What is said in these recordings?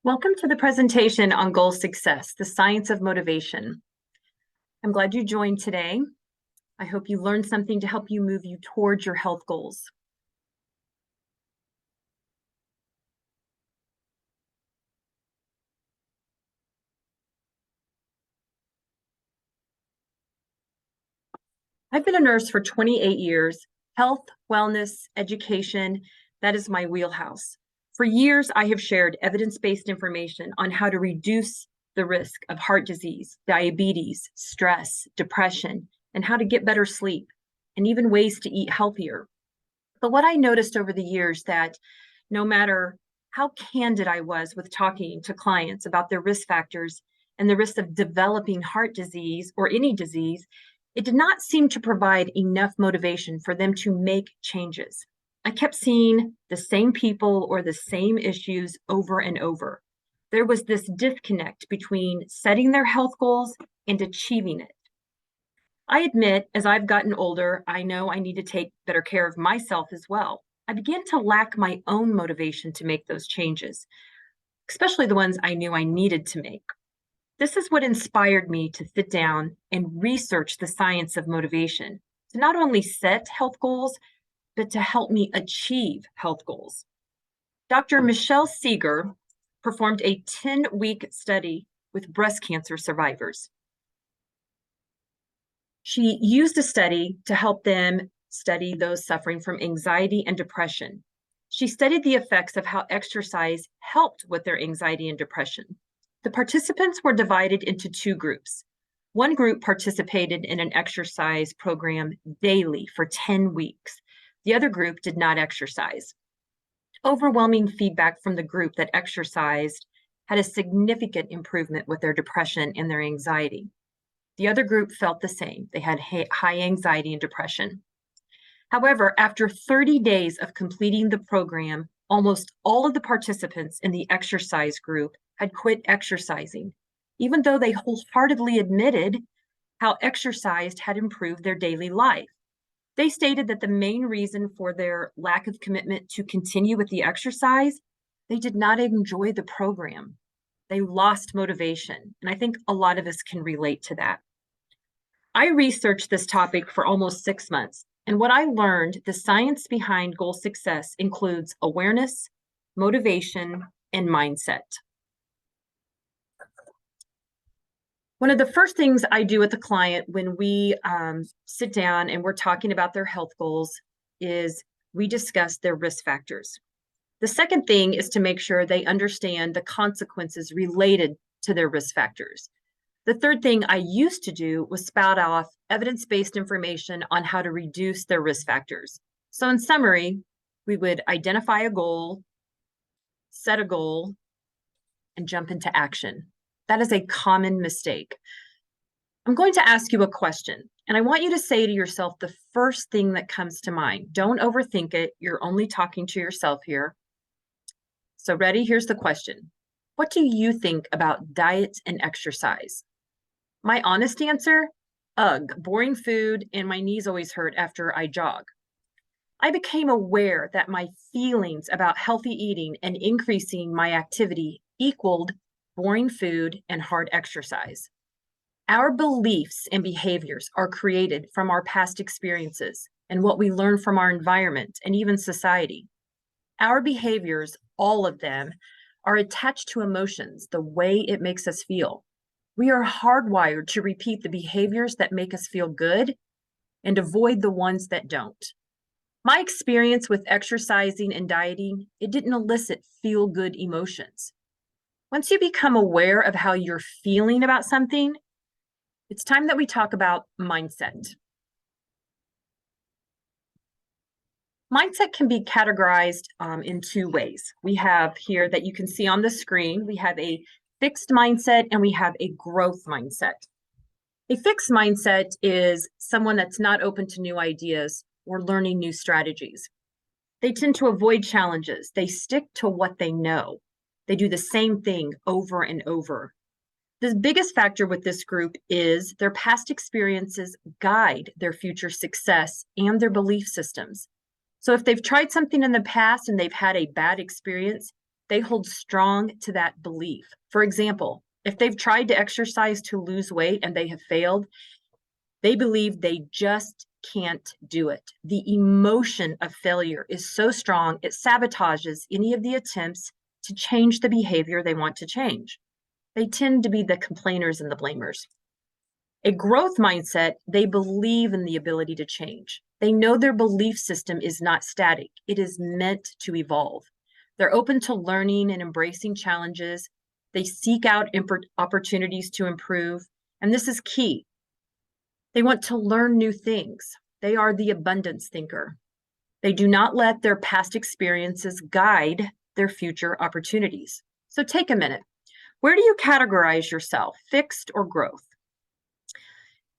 Welcome to the presentation on goal success, the science of motivation. I'm glad you joined today. I hope you learned something to help you move you towards your health goals. I've been a nurse for 28 years. Health, wellness, education, that is my wheelhouse. For years, I have shared evidence-based information on how to reduce the risk of heart disease, diabetes, stress, depression, and how to get better sleep, and even ways to eat healthier. But what I noticed over the years that no matter how candid I was with talking to clients about their risk factors and the risk of developing heart disease or any disease, it did not seem to provide enough motivation for them to make changes. I kept seeing the same people or the same issues over and over. There was this disconnect between setting their health goals and achieving it. I admit, as I've gotten older, I know I need to take better care of myself as well. I began to lack my own motivation to make those changes, especially the ones I knew I needed to make. This is what inspired me to sit down and research the science of motivation, to not only set health goals, but to help me achieve health goals. Dr. Michelle Seeger performed a 10-week study with breast cancer survivors. She used a study to help them study those suffering from anxiety and depression. She studied the effects of how exercise helped with their anxiety and depression. The participants were divided into two groups. One group participated in an exercise program daily for 10 weeks. The other group did not exercise. Overwhelming feedback from the group that exercised had a significant improvement with their depression and their anxiety. The other group felt the same. They had high anxiety and depression. However, after 30 days of completing the program, almost all of the participants in the exercise group had quit exercising, even though they wholeheartedly admitted how exercise had improved their daily life. They stated that the main reason for their lack of commitment to continue with the exercise, they did not enjoy the program. They lost motivation, and I think a lot of us can relate to that. I researched this topic for almost 6 months, and what I learned, the science behind goal success includes awareness, motivation, and mindset. One of the first things I do with the client when we sit down and we're talking about their health goals is we discuss their risk factors. The second thing is to make sure they understand the consequences related to their risk factors. The third thing I used to do was spout off evidence-based information on how to reduce their risk factors. So in summary, we would identify a goal, set a goal, and jump into action. That is a common mistake. I'm going to ask you a question, and I want you to say to yourself the first thing that comes to mind. Don't overthink it. You're only talking to yourself here. So ready? Here's the question. What do you think about diet and exercise? My honest answer, ugh, boring food, and my knees always hurt after I jog. I became aware that my feelings about healthy eating and increasing my activity equaled boring food and hard exercise. Our beliefs and behaviors are created from our past experiences and what we learn from our environment and even society. Our behaviors, all of them, are attached to emotions, the way it makes us feel. We are hardwired to repeat the behaviors that make us feel good and avoid the ones that don't. My experience with exercising and dieting, it didn't elicit feel-good emotions. Once you become aware of how you're feeling about something, it's time that we talk about mindset. Mindset can be categorized in two ways. We have here that you can see on the screen, we have a fixed mindset and we have a growth mindset. A fixed mindset is someone that's not open to new ideas or learning new strategies. They tend to avoid challenges. They stick to what they know. They do the same thing over and over. The biggest factor with this group is their past experiences guide their future success and their belief systems. So if they've tried something in the past and they've had a bad experience, they hold strong to that belief. For example, if they've tried to exercise to lose weight and they have failed, they believe they just can't do it. The emotion of failure is so strong, it sabotages any of the attempts to change the behavior they want to change. They tend to be the complainers and the blamers. A growth mindset, they believe in the ability to change. They know their belief system is not static, it is meant to evolve. They're open to learning and embracing challenges. They seek out opportunities to improve. And this is key. They want to learn new things. They are the abundance thinker. They do not let their past experiences guide their future opportunities. So take a minute. Where do you categorize yourself, fixed or growth?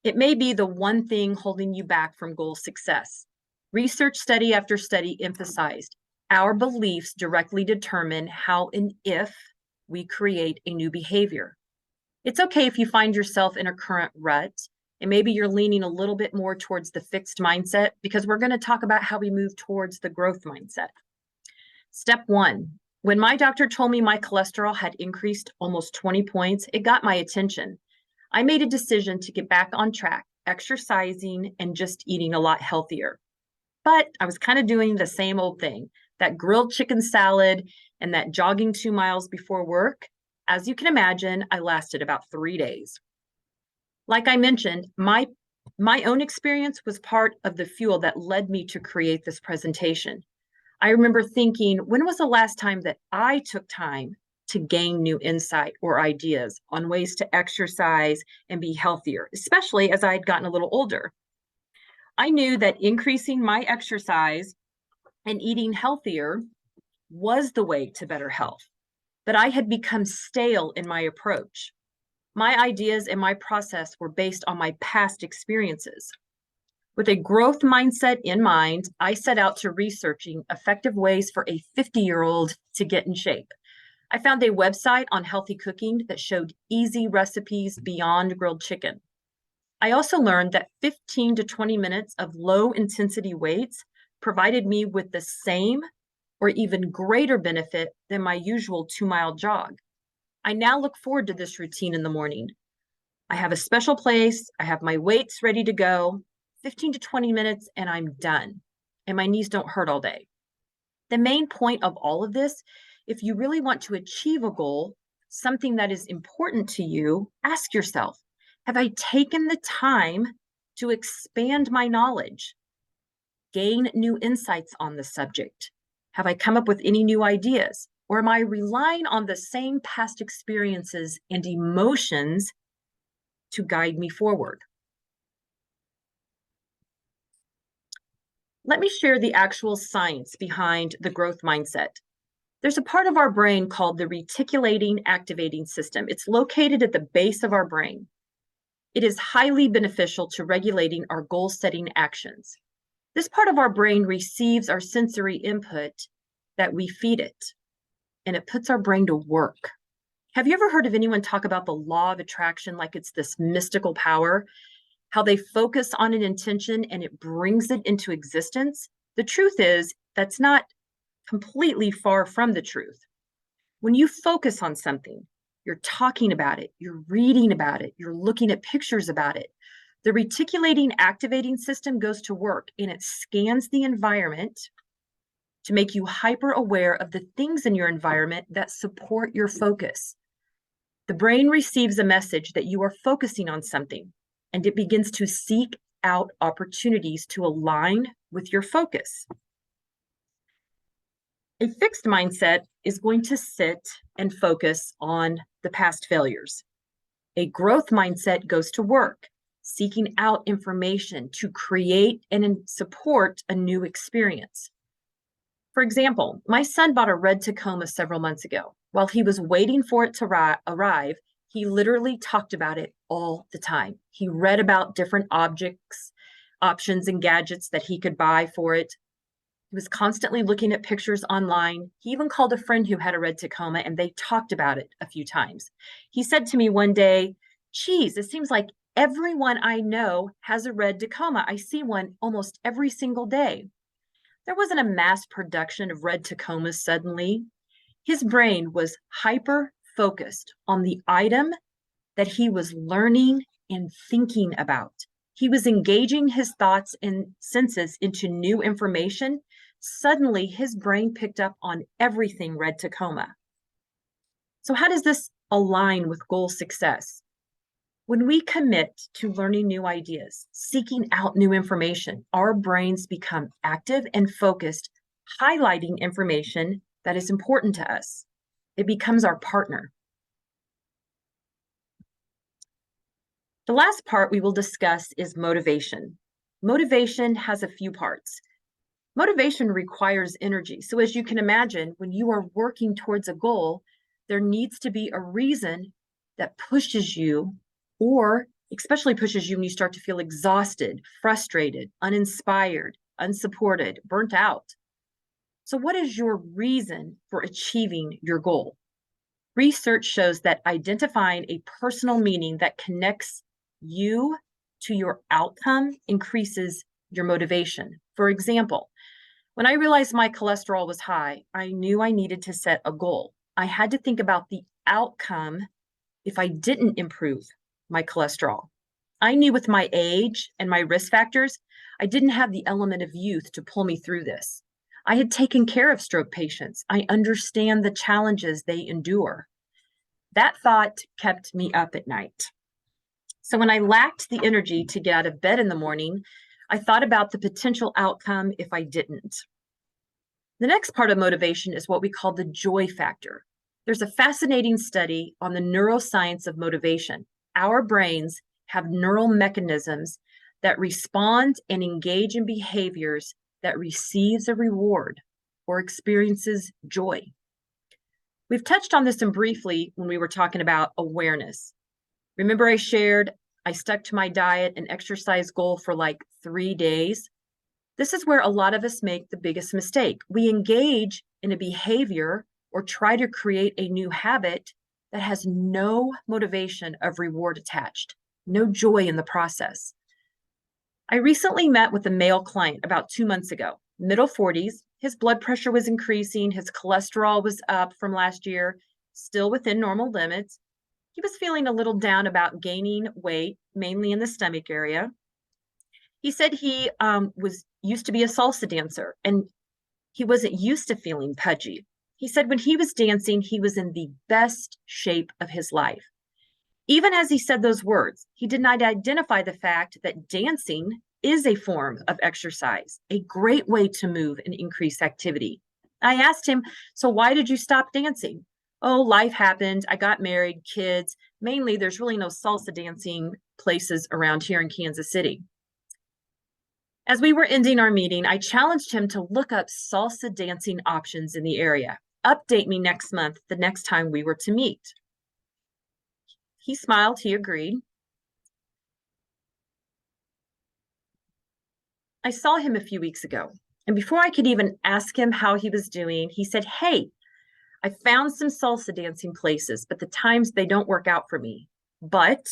It may be the one thing holding you back from goal success. Research study after study emphasized our beliefs directly determine how and if we create a new behavior. It's okay if you find yourself in a current rut, and maybe you're leaning a little bit more towards the fixed mindset, because we're going to talk about how we move towards the growth mindset. Step 1, when my doctor told me my cholesterol had increased almost 20 points, it got my attention. I made a decision to get back on track, exercising and just eating a lot healthier. But I was kind of doing the same old thing, that grilled chicken salad and that jogging 2 miles before work. As you can imagine, I lasted about 3 days. Like I mentioned, my own experience was part of the fuel that led me to create this presentation. I remember thinking, when was the last time that I took time to gain new insight or ideas on ways to exercise and be healthier, especially as I had gotten a little older? I knew that increasing my exercise and eating healthier was the way to better health, but I had become stale in my approach. My ideas and my process were based on my past experiences. With a growth mindset in mind, I set out to researching effective ways for a 50-year-old to get in shape. I found a website on healthy cooking that showed easy recipes beyond grilled chicken. I also learned that 15 to 20 minutes of low intensity weights provided me with the same or even greater benefit than my usual 2-mile jog. I now look forward to this routine in the morning. I have a special place, I have my weights ready to go, 15 to 20 minutes, and I'm done. And my knees don't hurt all day. The main point of all of this, if you really want to achieve a goal, something that is important to you, ask yourself, have I taken the time to expand my knowledge, gain new insights on the subject? Have I come up with any new ideas? Or am I relying on the same past experiences and emotions to guide me forward? Let me share the actual science behind the growth mindset. There's a part of our brain called the reticulating activating system. It's located at the base of our brain. It is highly beneficial to regulating our goal-setting actions. This part of our brain receives our sensory input that we feed it, and it puts our brain to work. Have you ever heard of anyone talk about the law of attraction like it's this mystical power? How they focus on an intention and it brings it into existence? The truth is, that's not completely far from the truth. When you focus on something, you're talking about it, you're reading about it, you're looking at pictures about it. The reticulating activating system goes to work and it scans the environment to make you hyper aware of the things in your environment that support your focus. The brain receives a message that you are focusing on something, and it begins to seek out opportunities to align with your focus. A fixed mindset is going to sit and focus on the past failures. A growth mindset goes to work, seeking out information to create and support a new experience. For example, my son bought a red Tacoma several months ago. While he was waiting for it to arrive, he literally talked about it all the time. He read about different objects, options, and gadgets that he could buy for it. He was constantly looking at pictures online. He even called a friend who had a red Tacoma, and they talked about it a few times. He said to me one day, "Geez, it seems like everyone I know has a red Tacoma. I see one almost every single day." There wasn't a mass production of red Tacomas suddenly. His brain was hyper focused on the item that he was learning and thinking about. He was engaging his thoughts and senses into new information. Suddenly, his brain picked up on everything Red Tacoma. So, how does this align with goal success? When we commit to learning new ideas, seeking out new information, our brains become active and focused, highlighting information that is important to us. It becomes our partner. The last part we will discuss is motivation. Motivation has a few parts. Motivation requires energy. So as you can imagine, when you are working towards a goal, there needs to be a reason that pushes you, or especially pushes you when you start to feel exhausted, frustrated, uninspired, unsupported, burnt out. So what is your reason for achieving your goal? Research shows that identifying a personal meaning that connects you to your outcome increases your motivation. For example, when I realized my cholesterol was high, I knew I needed to set a goal. I had to think about the outcome if I didn't improve my cholesterol. I knew with my age and my risk factors, I didn't have the element of youth to pull me through this. I had taken care of stroke patients. I understand the challenges they endure. That thought kept me up at night. So when I lacked the energy to get out of bed in the morning, I thought about the potential outcome if I didn't. The next part of motivation is what we call the joy factor. There's a fascinating study on the neuroscience of motivation. Our brains have neural mechanisms that respond and engage in behaviors that receives a reward or experiences joy. We've touched on this briefly when we were talking about awareness. Remember I shared I stuck to my diet and exercise goal for like 3 days? This is where a lot of us make the biggest mistake. We engage in a behavior or try to create a new habit that has no motivation of reward attached, no joy in the process. I recently met with a male client about 2 months ago, middle 40s. His blood pressure was increasing. His cholesterol was up from last year, still within normal limits. He was feeling a little down about gaining weight, mainly in the stomach area. He said he was used to be a salsa dancer and he wasn't used to feeling pudgy. He said when he was dancing, he was in the best shape of his life. Even as he said those words, he did not identify the fact that dancing is a form of exercise, a great way to move and increase activity. I asked him, so why did you stop dancing? Oh, life happened. I got married, kids. Mainly, there's really no salsa dancing places around here in Kansas City. As we were ending our meeting, I challenged him to look up salsa dancing options in the area. Update me next month, the next time we were to meet. He smiled, he agreed. I saw him a few weeks ago, and before I could even ask him how he was doing, he said, hey, I found some salsa dancing places, but the times they don't work out for me. But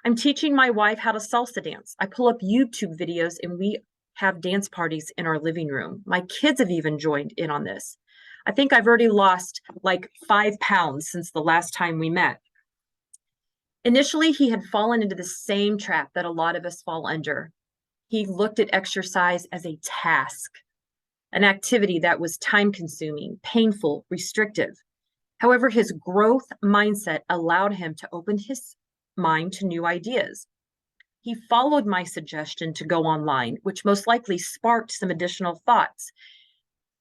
I'm teaching my wife how to salsa dance. I pull up YouTube videos and we have dance parties in our living room. My kids have even joined in on this. I think I've already lost like 5 pounds since the last time we met. Initially, he had fallen into the same trap that a lot of us fall under. He looked at exercise as a task, an activity that was time-consuming, painful, restrictive. However, his growth mindset allowed him to open his mind to new ideas. He followed my suggestion to go online, which most likely sparked some additional thoughts.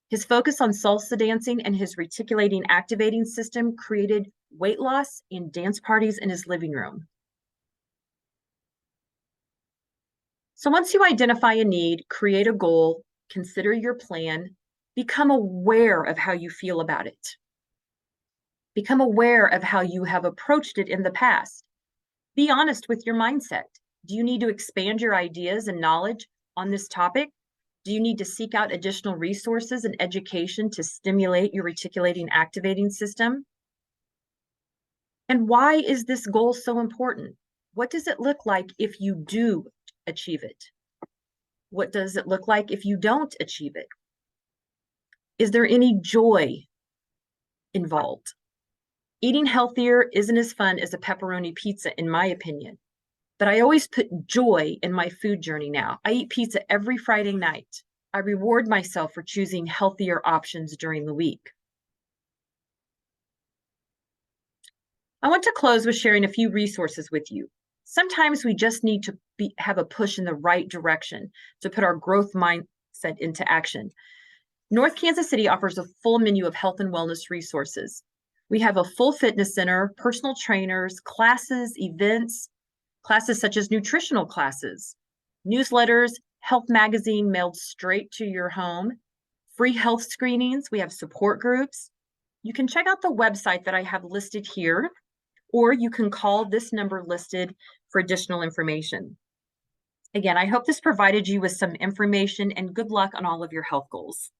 His focus on salsa dancing and his reticulating activating system created weight loss and dance parties in his living room. So once you identify a need, create a goal, consider your plan, become aware of how you feel about it. Become aware of how you have approached it in the past. Be honest with your mindset. Do you need to expand your ideas and knowledge on this topic? Do you need to seek out additional resources and education to stimulate your reticulating activating system? And why is this goal so important? What does it look like if you do achieve it? What does it look like if you don't achieve it? Is there any joy involved. Eating healthier isn't as fun as a pepperoni pizza, in my opinion, but I always put joy in my food journey now. I eat pizza every Friday night. I reward myself for choosing healthier options during the week. I want to close with sharing a few resources with you. Sometimes we just need to have a push in the right direction to put our growth mindset into action. North Kansas City offers a full menu of health and wellness resources. We have a full fitness center, personal trainers, classes, events, classes such as nutritional classes, newsletters, health magazine mailed straight to your home, free health screenings. We have support groups. You can check out the website that I have listed here, or you can call this number listed for additional information. Again, I hope this provided you with some information, and good luck on all of your health goals.